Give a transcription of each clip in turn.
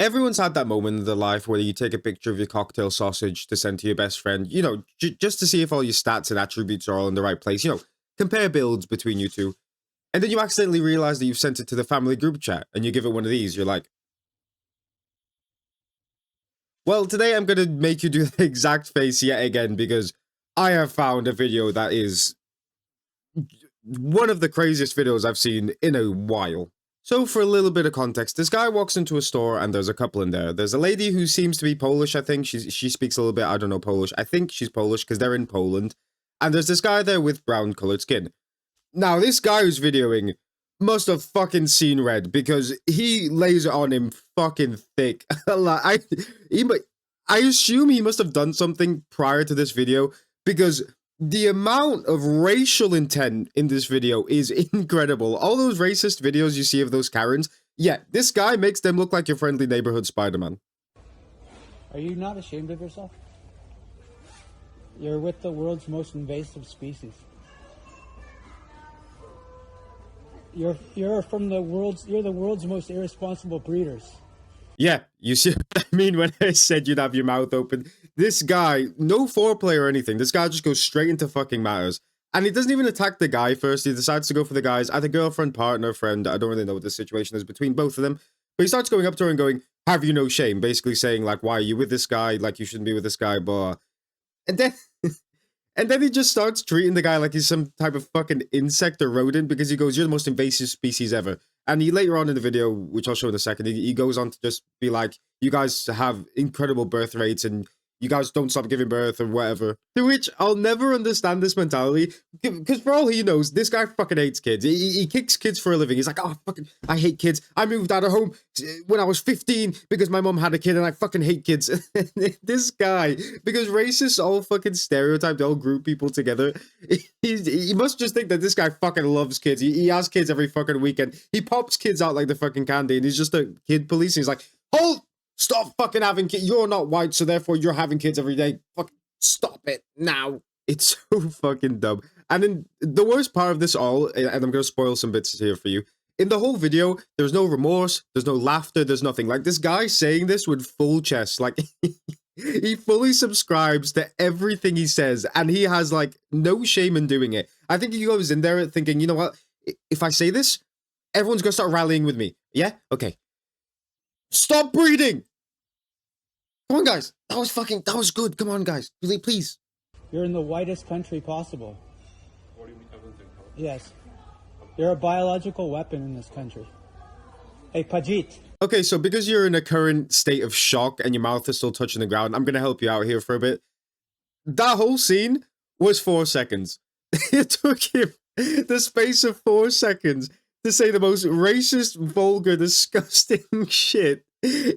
Everyone's had that moment in their life where you take a picture of your cocktail sausage to send to your best friend, just to see if all your stats and attributes are all in the right place, compare builds between you two. And then you accidentally realize that you've sent it to the family group chat and you give it one of these. You're like, well, today I'm going to make you do the exact face yet again because I have found a video that is one of the craziest videos I've seen in a while. So for a little bit of context, this guy walks into a store and there's a couple in there. There's a lady who seems to be Polish, I think. She speaks a little bit, I don't know, Polish. I think she's Polish because they're in Poland. And there's this guy there with brown colored skin. Now, this guy who's videoing must have fucking seen red because he lays it on him fucking thick. I assume he must have done something prior to this video because the amount of racial intent in this video is incredible. All those racist videos you see of those Karens, yeah, this guy makes them look like your friendly neighborhood Spider-Man. Are you not ashamed of yourself? You're with the world's most invasive species. You're the world's most irresponsible breeders. Yeah, you see what I mean when I said you'd have your mouth open. This guy, no foreplay or anything. This guy just goes straight into fucking matters. And he doesn't even attack the guy first. He decides to go for the guy's either girlfriend, partner, friend. I don't really know what the situation is between both of them. But he starts going up to her and going, have you no shame? Basically saying, like, why are you with this guy? Like, you shouldn't be with this guy, blah. And then... And then he just starts treating the guy like he's some type of fucking insect or rodent because he goes, you're the most invasive species ever. And he later on in the video, which I'll show in a second, he goes on to just be like, you guys have incredible birth rates and you guys don't stop giving birth or whatever. To which I'll never understand this mentality because for all he knows, this guy fucking hates kids. He kicks kids for a living. He's like, oh, fucking, I hate kids. I moved out of home when I was 15 because my mom had a kid and I fucking hate kids. This guy, because racists all fucking stereotype, they all group people together. He must just think that this guy fucking loves kids. He has kids every fucking weekend. He pops kids out like the fucking candy and he's just a kid police. He's like, hold! Stop fucking having kids. You're not white, so therefore you're having kids every day. Fucking stop it now. It's so fucking dumb. And then the worst part of this all, and I'm going to spoil some bits here for you. In the whole video, there's no remorse, there's no laughter, there's nothing. Like, this guy saying this with full chest. Like, he fully subscribes to everything he says, and he has, like, no shame in doing it. I think he goes in there thinking, you know what? If I say this, everyone's going to start rallying with me. Yeah? Okay. Stop breeding! Come on, guys. That was good. Come on, guys. Really, please. You're in the whitest country possible. What do you mean, everything? Yes. You're a biological weapon in this country. Hey, Pajit. Okay, so because you're in a current state of shock and your mouth is still touching the ground, I'm going to help you out here for a bit. That whole scene was 4 seconds. It took him the space of 4 seconds to say the most racist, vulgar, disgusting shit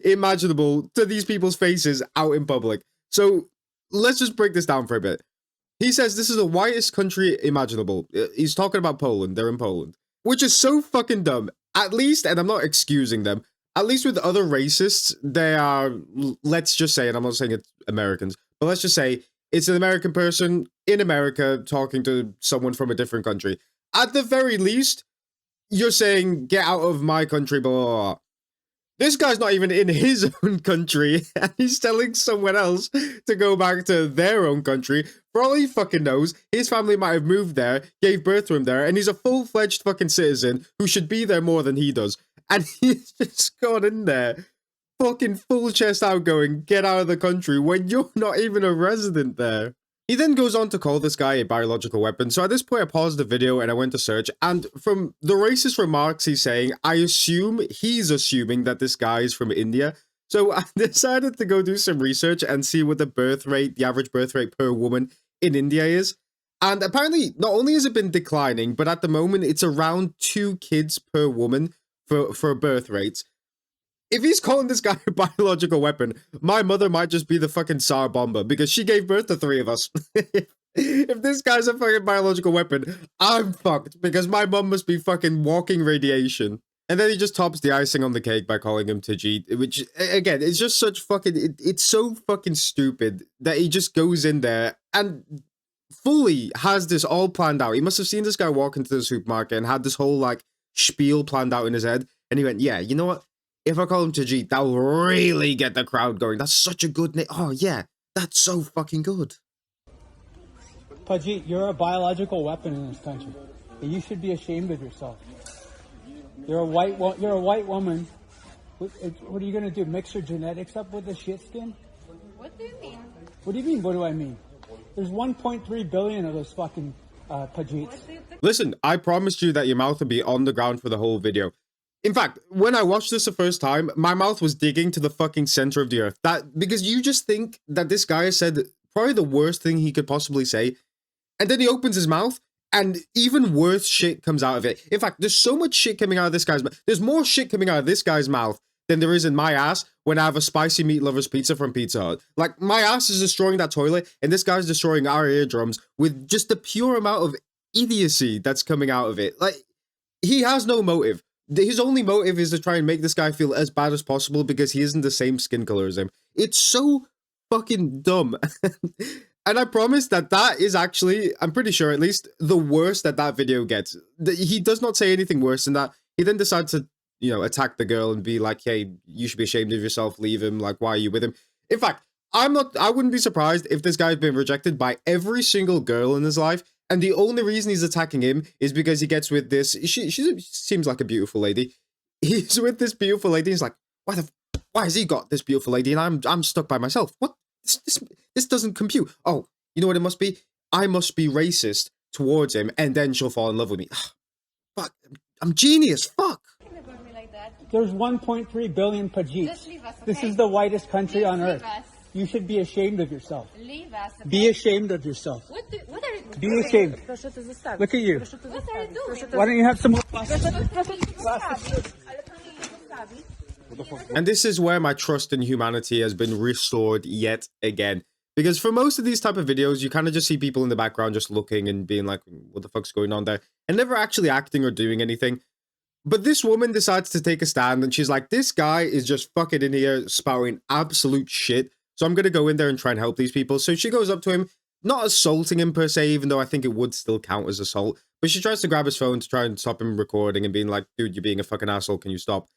imaginable to these people's faces out in public. So let's just break this down for a bit. He says this is the whitest country imaginable. He's talking about Poland. They're in Poland, which is so fucking dumb. At least, and I'm not excusing them, at least with other racists, they are, let's just say, and I'm not saying it's Americans, but let's just say it's an American person in America talking to someone from a different country. At the very least, you're saying, get out of my country, blah, blah, blah. This guy's not even in his own country, and he's telling someone else to go back to their own country. For all he fucking knows, his family might have moved there, gave birth to him there, and he's a full-fledged fucking citizen who should be there more than he does. And he's just gone in there, fucking full chest out going, get out of the country, when you're not even a resident there. He then goes on to call this guy a biological weapon, so at this point I paused the video and I went to search, and from the racist remarks he's saying, I assume he's assuming that this guy is from India. So I decided to go do some research and see what the average birth rate per woman in India is. And apparently, not only has it been declining, but at the moment it's around 2 kids per woman for birth rates. If he's calling this guy a biological weapon, my mother might just be the fucking Tsar Bomba because she gave birth to 3 of us. If this guy's a fucking biological weapon, I'm fucked because my mum must be fucking walking radiation. And then he just tops the icing on the cake by calling him Tajit, which, again, it's just such fucking... It's so fucking stupid that he just goes in there and fully has this all planned out. He must have seen this guy walk into the supermarket and had this whole, like, spiel planned out in his head. And he went, yeah, you know what? if I call him Tajit, that'll really get the crowd going. That's such a good name. Oh, yeah. That's so fucking good. Pajit, you're a biological weapon in this country. You should be ashamed of yourself. You're a white woman. What are you going to do? Mix your genetics up with the shit skin? What do you mean? What do you mean, what do I mean? There's 1.3 billion of those fucking Pajits. Listen, I promised you that your mouth would be on the ground for the whole video. In fact, when I watched this the first time, my mouth was digging to the fucking center of the earth. Because you just think that this guy said probably the worst thing he could possibly say, and then he opens his mouth, and even worse shit comes out of it. In fact, there's so much shit coming out of this guy's mouth. There's more shit coming out of this guy's mouth than there is in my ass when I have a spicy meat lover's pizza from Pizza Hut. Like, my ass is destroying that toilet, and this guy's destroying our eardrums with just the pure amount of idiocy that's coming out of it. Like, he has no motive. His only motive is to try and make this guy feel as bad as possible because he isn't the same skin color as him. It's so fucking dumb. And I promise that is actually, I'm pretty sure at least, the worst that video gets. He does not say anything worse than that. He then decides to, attack the girl and be like, hey, you should be ashamed of yourself, leave him, like, why are you with him? In fact, I wouldn't be surprised if this guy's been rejected by every single girl in his life, and the only reason he's attacking him is because he gets with this, she seems like a beautiful lady. He's with this beautiful lady, he's like, why has he got this beautiful lady and I'm stuck by myself? What? This doesn't compute. Oh, you know what it must be? I must be racist towards him, and then she'll fall in love with me. Fuck, I'm genius, fuck. There's 1.3 billion Pajits. Just leave us, okay? This is the whitest country Please on leave earth. us. You should be ashamed of yourself. Leave us. Okay? Be ashamed of yourself. What are you Be ashamed. Look at you. What are you doing? Why don't you have some more And this is where my trust in humanity has been restored yet again. Because for most of these type of videos, you kind of just see people in the background just looking and being like, what the fuck's going on there? And never actually acting or doing anything. But this woman decides to take a stand and she's like, this guy is just fucking in here spouting absolute shit. So I'm going to go in there and try and help these people. So she goes up to him, not assaulting him per se, even though I think it would still count as assault. But she tries to grab his phone to try and stop him recording and being like, dude, you're being a fucking asshole. Can you stop?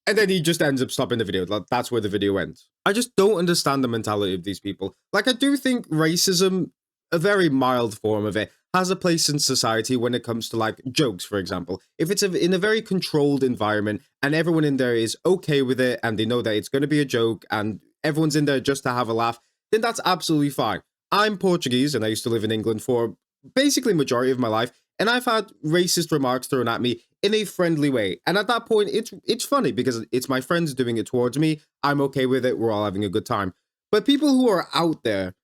And then he just ends up stopping the video. Like, that's where the video ends. I just don't understand the mentality of these people. Like, I do think racism, a very mild form of it, has a place in society when it comes to, like, jokes, for example. If it's in a very controlled environment and everyone in there is okay with it and they know that it's going to be a joke and everyone's in there just to have a laugh, then that's absolutely fine. I'm Portuguese and I used to live in England for basically majority of my life, and I've had racist remarks thrown at me in a friendly way. And at that point, it's funny because it's my friends doing it towards me. I'm okay with it. We're all having a good time. But people who are out there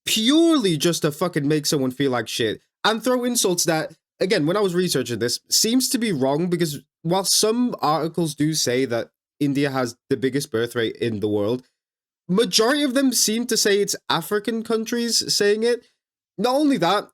purely just to fucking make someone feel like shit and throw insults that, again, when I was researching this, seems to be wrong because while some articles do say that India has the biggest birth rate in the world, majority of them seem to say it's African countries saying it. Not only that,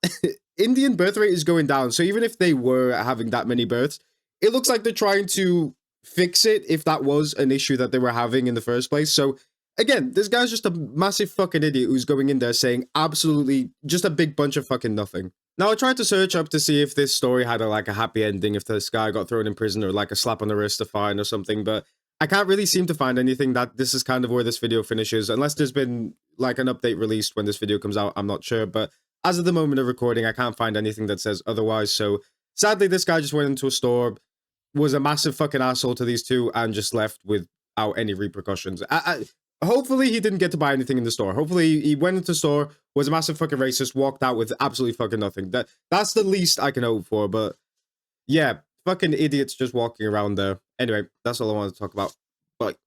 Indian birth rate is going down. So even if they were having that many births, it looks like they're trying to fix it if that was an issue that they were having in the first place. So again, this guy's just a massive fucking idiot who's going in there saying absolutely just a big bunch of fucking nothing. Now, I tried to search up to see if this story had a happy ending, if this guy got thrown in prison or like a slap on the wrist, a fine or something, but I can't really seem to find anything. That this is kind of where this video finishes, unless there's been like an update released when this video comes out. I'm not sure, but as of the moment of recording, I can't find anything that says otherwise. So sadly, this guy just went into a store, was a massive fucking asshole to these two, and just left without any repercussions. Hopefully, he didn't get to buy anything in the store. Hopefully, he went into the store, was a massive fucking racist, walked out with absolutely fucking nothing. That's the least I can hope for. But yeah, fucking idiots just walking around there. Anyway, that's all I wanted to talk about. Bye.